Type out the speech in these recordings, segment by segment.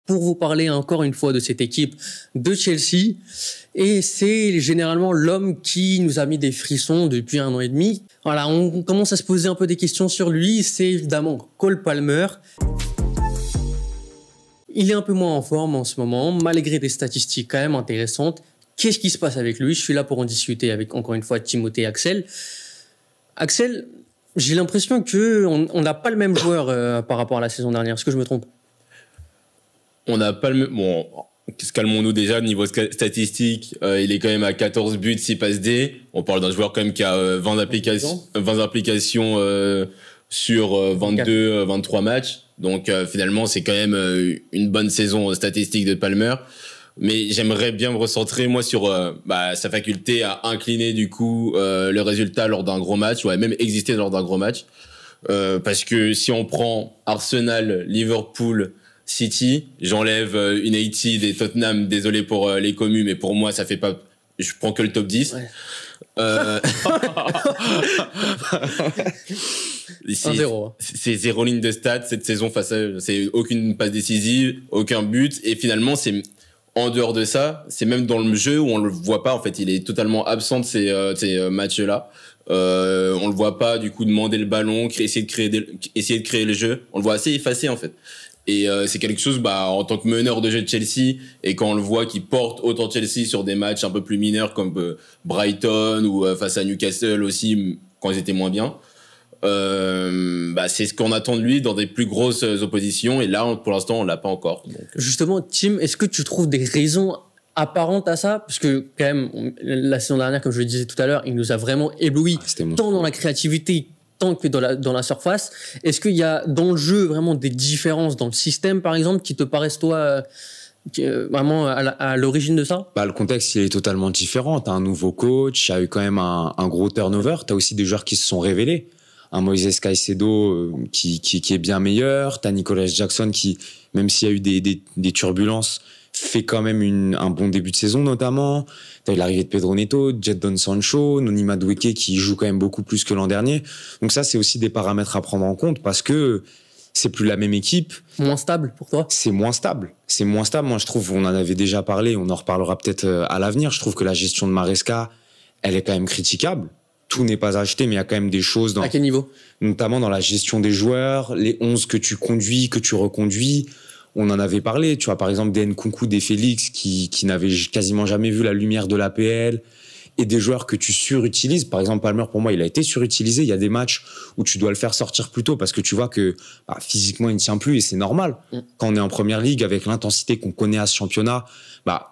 pour vous parler encore une fois de cette équipe de Chelsea. Et c'est généralement l'homme qui nous a mis des frissons depuis 1 an et demi. Voilà, on commence à se poser un peu des questions sur lui. C'est évidemment Cole Palmer. Il est un peu moins en forme en ce moment, malgré des statistiques quand même intéressantes. Qu'est-ce qui se passe avec lui? Je suis là pour en discuter avec, encore une fois, Timothée et Axel. Axel, j'ai l'impression qu'on n'a pas le même joueur par rapport à la saison dernière. Est-ce que je me trompe? On n'a pas le même... Bon, calmons-nous déjà, niveau statistique, il est quand même à 14 buts, 6 passes D. On parle d'un joueur quand même qui a 20 applications sur 22, 23 matchs. Donc finalement, c'est quand même une bonne saison statistique de Palmer. Mais j'aimerais bien me recentrer, moi, sur sa faculté à incliner, du coup, le résultat lors d'un gros match, ou à même exister lors d'un gros match. Parce que si on prend Arsenal, Liverpool, City, j'enlève United et Tottenham, désolé pour les communs, mais pour moi, ça fait pas... Je prends que le top 10. Ouais. C'est 0 ligne de stats cette saison face à... C'est aucune passe décisive, aucun but, et finalement, c'est... En dehors de ça, c'est même dans le jeu où on le voit pas. En fait, il est totalement absent de ces matchs-là. On le voit pas, du coup, demander le ballon, essayer de créer le jeu. On le voit assez effacé, en fait. Et c'est quelque chose, en tant que meneur de jeu de Chelsea, et quand on le voit qui porte autant Chelsea sur des matchs un peu plus mineurs comme Brighton ou face à Newcastle aussi, quand ils étaient moins bien, c'est ce qu'on attend de lui dans des plus grosses oppositions, et là, pour l'instant, on l'a pas encore. Donc... Justement, Tim, est-ce que tu trouves des raisons apparentes à ça? Parce que quand même, la saison dernière, comme je le disais tout à l'heure, il nous a vraiment ébloui, tant dans la créativité, tant que dans la surface. Est-ce qu'il y a dans le jeu vraiment des différences dans le système, par exemple, qui te paraissent, toi, vraiment à l'origine de ça? Le contexte, il est totalement différent. T'as un nouveau coach, il y a eu quand même un gros turnover. T'as aussi des joueurs qui se sont révélés. Un Moises Caicedo qui est bien meilleur. T'as Nicolas Jackson qui, même s'il y a eu des turbulences, fait quand même un bon début de saison, notamment. T'as eu l'arrivée de Pedro Neto, Jadon Sancho, Noni Madueke qui joue quand même beaucoup plus que l'an dernier. Donc ça, c'est aussi des paramètres à prendre en compte parce que c'est plus la même équipe. Moins stable pour toi? C'est moins stable. Moi, je trouve, on en avait déjà parlé, on en reparlera peut-être à l'avenir. Je trouve que la gestion de Maresca, elle est quand même critiquable. Tout n'est pas acheté, mais il y a quand même des choses à quel niveau? Notamment dans la gestion des joueurs, les 11 que tu conduis, que tu reconduis. On en avait parlé, tu vois, par exemple, des Nkunku, des Félix, qui n'avaient quasiment jamais vu la lumière de l'APL, et des joueurs que tu surutilises. Par exemple, Palmer, pour moi, il a été surutilisé. Il y a des matchs où tu dois le faire sortir plus tôt parce que tu vois que physiquement, il ne tient plus, et c'est normal. Quand on est en première ligue, avec l'intensité qu'on connaît à ce championnat,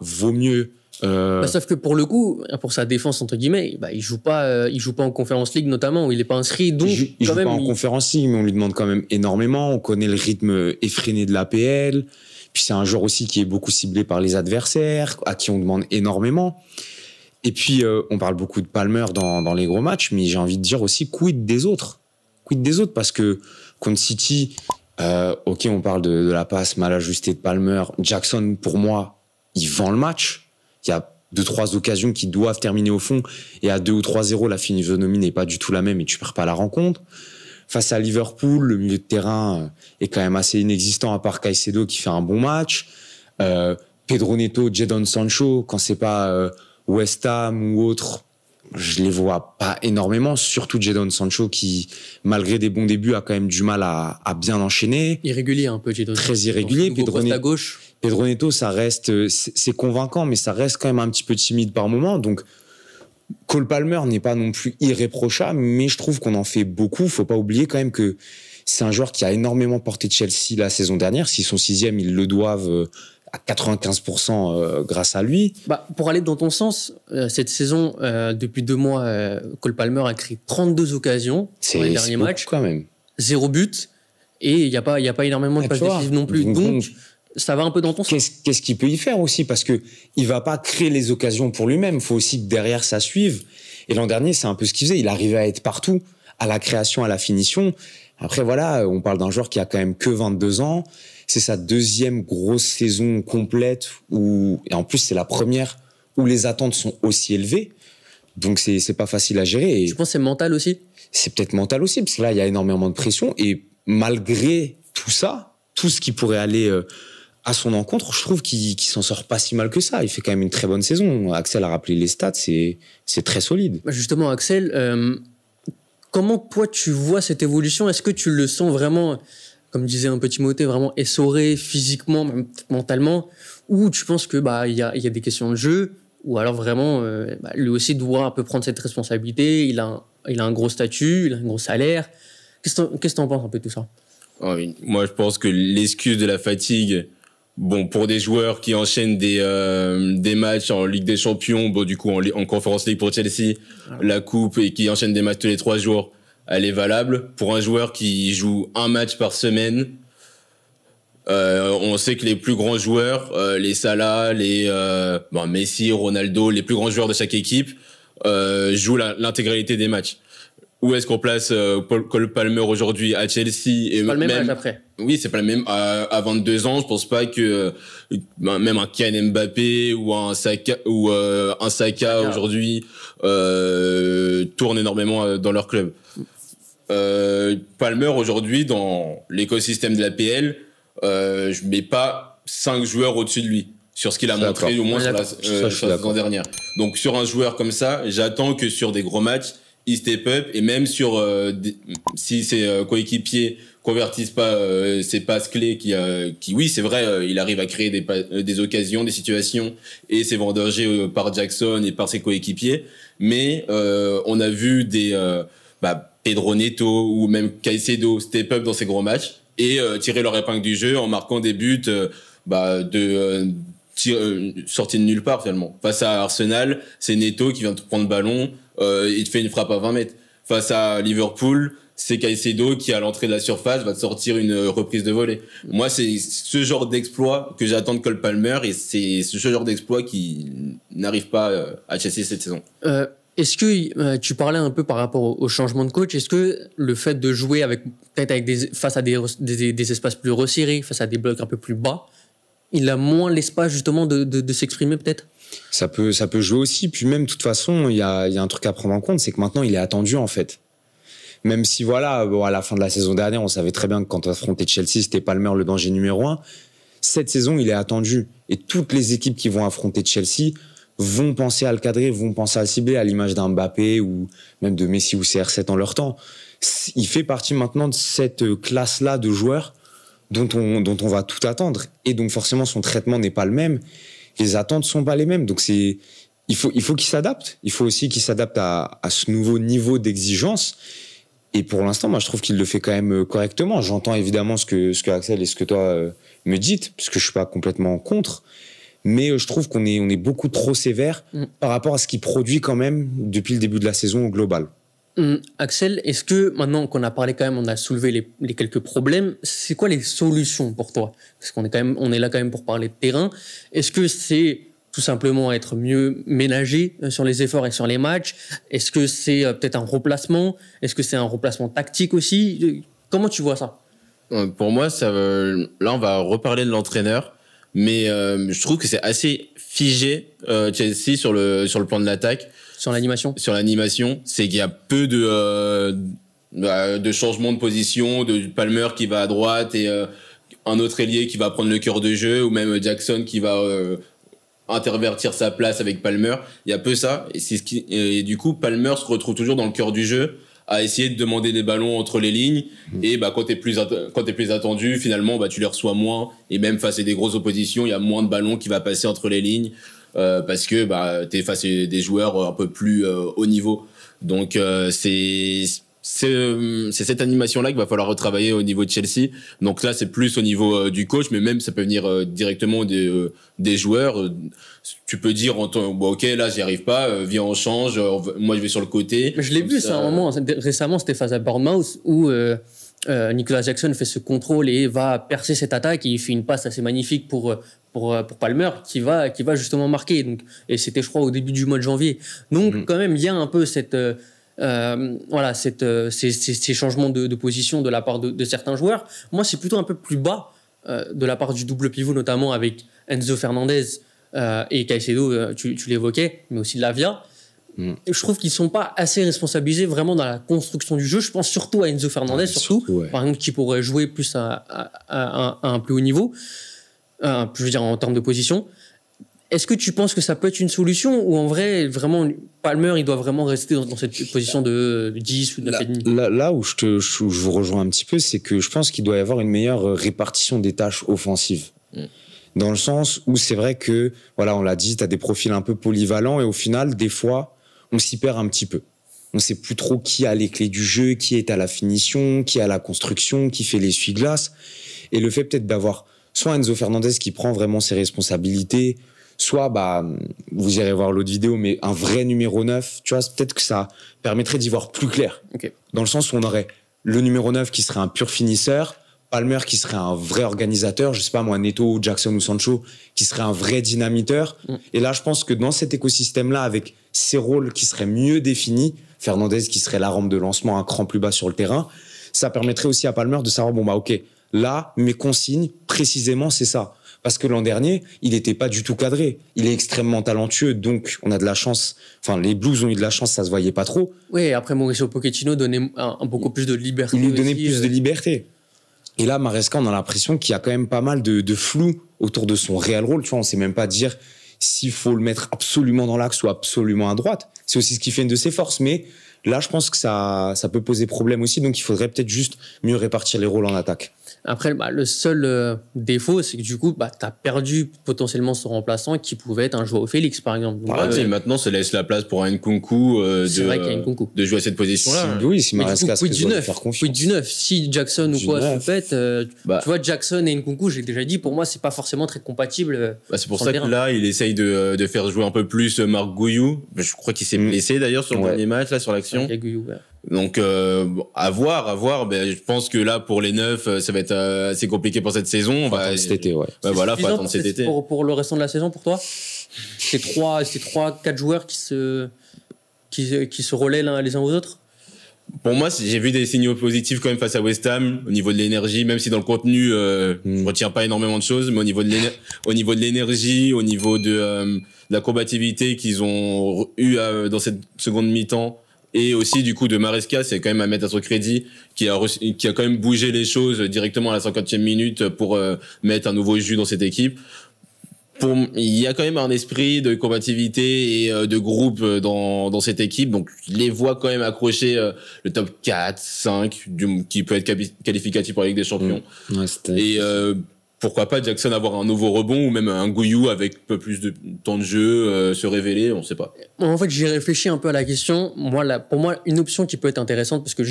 vaut mieux... sauf que pour le coup, pour sa défense entre guillemets, il joue pas en Conference League notamment, où il est pas inscrit. Donc il joue pas en Conference League, mais on lui demande quand même énormément. On connaît le rythme effréné de l'APL. Puis c'est un joueur aussi qui est beaucoup ciblé par les adversaires, à qui on demande énormément. Et puis on parle beaucoup de Palmer dans les gros matchs, mais j'ai envie de dire aussi quid des autres, parce que contre City, ok, on parle de la passe mal ajustée de Palmer. Jackson, pour moi, il vend le match. Il y a 2-3 occasions qui doivent terminer au fond, et à 2 ou 3-0, la physionomie n'est pas du tout la même et tu perds pas la rencontre. Face à Liverpool, le milieu de terrain est quand même assez inexistant, à part Caicedo qui fait un bon match. Pedro Neto, Jadon Sancho, quand c'est pas West Ham ou autre, je les vois pas énormément, surtout Jadon Sancho qui, malgré des bons débuts, a quand même du mal à bien enchaîner. Irrégulier un peu, Jadon. Très irrégulier. Pedro Neto, ça reste, c'est convaincant, mais ça reste quand même un petit peu timide par moment. Donc, Cole Palmer n'est pas non plus irréprochable, mais je trouve qu'on en fait beaucoup. Faut pas oublier quand même que c'est un joueur qui a énormément porté Chelsea la saison dernière. S'ils sont 6e, ils le doivent à 95% grâce à lui. Pour aller dans ton sens, cette saison, depuis 2 mois, Cole Palmer a créé 32 occasions dans les derniers matchs. Quand même. 0 but. Et il n'y a pas énormément de passes décisives non plus. Donc, ça va un peu dans ton sens. Qu'est-ce qu'il peut y faire aussi? Parce que il va pas créer les occasions pour lui-même. Il faut aussi que derrière ça suive. Et l'an dernier, c'est un peu ce qu'il faisait. Il arrivait à être partout, à la création, à la finition. Après, voilà, on parle d'un joueur qui a quand même que 22 ans. C'est sa 2e grosse saison complète et en plus, c'est la première où les attentes sont aussi élevées. Donc, c'est pas facile à gérer. Je pense que c'est mental aussi. C'est peut-être mental aussi, parce que là, il y a énormément de pression. Et malgré tout ça, tout ce qui pourrait aller à son encontre, je trouve qu'il s'en sort pas si mal que ça. Il fait quand même une très bonne saison. Axel a rappelé les stats, c'est très solide. Justement, Axel, comment toi tu vois cette évolution? Est-ce que tu le sens vraiment, comme disait un peu Timothée, vraiment essoré physiquement, même mentalement, ou tu penses que il y a des questions de jeu, ou alors vraiment lui aussi doit un peu prendre cette responsabilité, il a un gros statut, il a un gros salaire. Qu'est-ce que t'en penses un peu de tout ça? Oh oui. Moi, je pense que l'excuse de la fatigue, bon, pour des joueurs qui enchaînent des matchs en Ligue des Champions, bon, du coup, en Conference League pour Chelsea, la Coupe, et qui enchaînent des matchs tous les 3 jours, elle est valable. Pour un joueur qui joue un match par semaine, on sait que les plus grands joueurs, les Salah, Messi, Ronaldo, les plus grands joueurs de chaque équipe, jouent l'intégralité des matchs. Où est-ce qu'on place Cole Palmer aujourd'hui à Chelsea? Et pas le même âge après. Oui, c'est pas le même. À 22 ans, je pense pas que même un Kylian Mbappé ou un Saka aujourd'hui tournent énormément dans leur club. Palmer aujourd'hui dans l'écosystème de l'APL, je mets pas 5 joueurs au-dessus de lui sur ce qu'il a montré au moins sur la saison dernière. Donc sur un joueur comme ça, j'attends que sur des gros matchs il step up, et même sur si ses coéquipiers convertissent pas ses passes clés qui oui, c'est vrai, il arrive à créer des occasions, des situations, et c'est vendangé par Jackson et par ses coéquipiers, mais on a vu des Pedro Neto ou même Caicedo step up dans ces gros matchs et tirer leur épingle du jeu en marquant des buts sortis de nulle part finalement. Face à Arsenal, c'est Neto qui vient te prendre le ballon, il te fait une frappe à 20 mètres. Face à Liverpool, c'est Caicedo qui, à l'entrée de la surface, va te sortir une reprise de volée. Moi, c'est ce genre d'exploit que j'attends de Cole Palmer, et c'est ce genre d'exploit qui n'arrive pas à Chelsea cette saison. Est-ce que tu parlais un peu par rapport au changement de coach, est-ce que le fait de jouer face à des espaces plus resserrés, face à des blocs un peu plus bas, il a moins l'espace justement de s'exprimer peut-être? Ça peut jouer aussi. Puis même, de toute façon, il y a un truc à prendre en compte, c'est que maintenant, il est attendu en fait. Même si à la fin de la saison dernière, on savait très bien que quand on affrontait Chelsea, c'était Palmer le danger numéro 1. Cette saison, il est attendu. Et toutes les équipes qui vont affronter Chelsea vont penser à le cadrer, vont penser à le cibler, à l'image d'un Mbappé ou même de Messi ou CR7 en leur temps. Il fait partie maintenant de cette classe-là de joueurs dont on va tout attendre. Et donc forcément, son traitement n'est pas le même. Les attentes sont pas les mêmes. Donc il faut qu'il s'adapte. Il faut aussi qu'il s'adapte à ce nouveau niveau d'exigence. Et pour l'instant, moi, je trouve qu'il le fait quand même correctement. J'entends évidemment ce que Axel et ce que toi me dites, parce que je suis pas complètement contre. Mais je trouve qu'on est beaucoup trop sévère par rapport à ce qu'il produit quand même depuis le début de la saison au global. Axel, est-ce que maintenant qu'on a parlé quand même, on a soulevé les quelques problèmes, c'est quoi les solutions pour toi? Parce qu'on est là quand même pour parler de terrain. Est-ce que c'est tout simplement être mieux ménagé sur les efforts et sur les matchs? Est-ce que c'est peut-être un remplacement? Est-ce que c'est un remplacement tactique aussi? Comment tu vois ça? Pour moi, là, on va reparler de l'entraîneur, mais je trouve que c'est assez figé Chelsea sur le plan de l'attaque. Sur l'animation, c'est qu'il y a peu de changements de position, de Palmer qui va à droite et un autre ailier qui va prendre le cœur de jeu, ou même Jackson qui va intervertir sa place avec Palmer. Il y a peu ça, et du coup Palmer se retrouve toujours dans le cœur du jeu à essayer de demander des ballons entre les lignes, et quand t'es plus attendu, finalement tu les reçois moins, et même face à des grosses oppositions, il y a moins de ballons qui va passer entre les lignes. Parce que t'es face à des joueurs un peu plus haut niveau. Donc c'est cette animation-là qu'il va falloir retravailler au niveau de Chelsea. Donc là, c'est plus au niveau du coach, mais même ça peut venir directement des joueurs. Tu peux dire ok, là j'y arrive pas, viens on change, moi je vais sur le côté. Mais je l'ai vu ça à un moment récemment, c'était face à Bournemouth où Nicolas Jackson fait ce contrôle et va percer cette attaque, et il fait une passe assez magnifique pour Palmer qui va justement marquer. Donc, et c'était, je crois, au début du mois de janvier. Donc quand même, il y a un peu ces changements de position de la part de certains joueurs. Moi, c'est plutôt un peu plus bas de la part du double pivot, notamment avec Enzo Fernandez et Caicedo, tu l'évoquais, mais aussi Lavia. Je trouve qu'ils ne sont pas assez responsabilisés vraiment dans la construction du jeu. Je pense surtout à Enzo Fernandez, par exemple, qui pourrait jouer plus à un plus haut niveau. je veux dire en termes de position. Est-ce que tu penses que ça peut être une solution ou en vrai, vraiment, Palmer, il doit vraiment rester dans cette position de 10 ou de 9,5 ? Là où je vous rejoins un petit peu, c'est que je pense qu'il doit y avoir une meilleure répartition des tâches offensives. Dans le sens où c'est vrai que, voilà, on l'a dit, tu as des profils un peu polyvalents et au final, des fois, on s'y perd un petit peu. On ne sait plus trop qui a les clés du jeu, qui est à la finition, qui est à la construction, qui fait l'essuie-glace. Et le fait peut-être d'avoir soit Enzo Fernandez qui prend vraiment ses responsabilités, soit, vous irez voir l'autre vidéo, mais un vrai numéro 9, tu vois, peut-être que ça permettrait d'y voir plus clair. Okay. Dans le sens où on aurait le numéro 9 qui serait un pur finisseur, Palmer qui serait un vrai organisateur, je sais pas moi, Neto, Jackson ou Sancho, qui serait un vrai dynamiteur. Et là, je pense que dans cet écosystème-là, avec ces rôles qui seraient mieux définis, Fernandez qui serait la rampe de lancement un cran plus bas sur le terrain, ça permettrait aussi à Palmer de savoir, ok, là, mes consignes, précisément, c'est ça. Parce que l'an dernier, il n'était pas du tout cadré. Il est extrêmement talentueux, donc on a de la chance. Enfin, les Blues ont eu de la chance, ça se voyait pas trop. Oui, après Mauricio Pochettino donnait beaucoup plus de liberté. Il lui donnait plus de liberté. Et là, Maresca, on a l'impression qu'il y a quand même pas mal de flou autour de son réel rôle. Tu vois, on sait même pas dire s'il faut le mettre absolument dans l'axe ou absolument à droite. C'est aussi ce qui fait une de ses forces. Mais là, je pense que ça peut poser problème aussi. Donc, il faudrait peut-être juste mieux répartir les rôles en attaque. Après, le seul défaut, c'est que du coup, tu as perdu potentiellement son remplaçant qui pouvait être un Joao Félix, par exemple. Donc, maintenant, ça laisse la place pour un Nkunku de jouer à cette position-là. Oui, si Maresca doit faire confiance. Du 9. Si Jackson ou quoi se pète, tu vois, Jackson et Nkunku, j'ai déjà dit, pour moi, c'est pas forcément très compatible. C'est pour ça que là, il essaye de faire jouer un peu plus Marc Gouillou. Je crois qu'il s'est blessé d'ailleurs sur le dernier match, là, sur l'action. Donc, à voir. Je pense que là, pour les 9, ça va être assez compliqué pour cette saison. Cet été, faut attendre cet été. Pour le restant de la saison, pour toi, c'est 3-4 joueurs qui se relaient les uns aux autres. Pour moi, j'ai vu des signaux positifs quand même face à West Ham au niveau de l'énergie, même si dans le contenu, je retiens pas énormément de choses, mais au niveau de l'énergie, au niveau de la combativité qu'ils ont eu dans cette seconde mi-temps. Et aussi, du coup, de Maresca, c'est quand même à mettre à son crédit, qui a quand même bougé les choses directement à la 50e minute pour mettre un nouveau jus dans cette équipe. Il y a quand même un esprit de combativité et de groupe dans cette équipe. Donc, je les vois quand même accrocher le top 4, 5, qui peut être qualificatif pour la Ligue des Champions. Et pourquoi pas Jackson avoir un nouveau rebond ou même un Gouillou avec un peu plus de temps de jeu, se révéler, on ne sait pas. En fait, j'ai réfléchi un peu à la question. Pour moi, une option qui peut être intéressante, parce que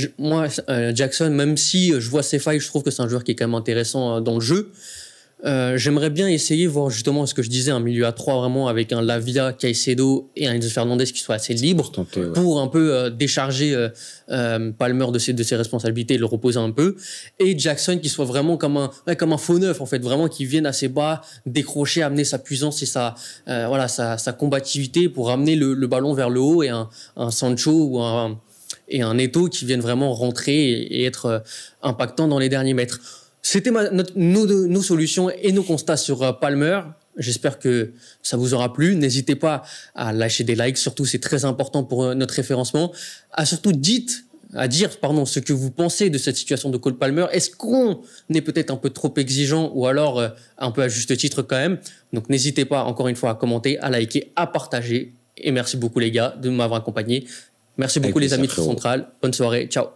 Jackson, même si je vois ses failles, je trouve que c'est un joueur qui est quand même intéressant dans le jeu. J'aimerais bien essayer voir justement ce que je disais, un milieu à 3 vraiment avec un Lavia, Caicedo et un Enzo Fernandez qui soit assez libre pour un peu décharger Palmer de ses responsabilités et le reposer un peu, et Jackson qui soit vraiment comme un faux neuf en fait, vraiment qui vienne assez bas, décrocher, amener sa puissance et sa combativité pour amener le ballon vers le haut, et un Sancho et un Neto qui viennent vraiment rentrer et être impactants dans les derniers mètres. C'était nos solutions et nos constats sur Palmer. J'espère que ça vous aura plu. N'hésitez pas à lâcher des likes. Surtout, c'est très important pour notre référencement. Surtout, dire ce que vous pensez de cette situation de Cole Palmer. Est-ce qu'on est peut-être un peu trop exigeant ou alors un peu à juste titre quand même? Donc, n'hésitez pas encore une fois à commenter, à liker, à partager. Et merci beaucoup les gars de m'avoir accompagné. Merci beaucoup les amis de Central. Bonne soirée. Ciao.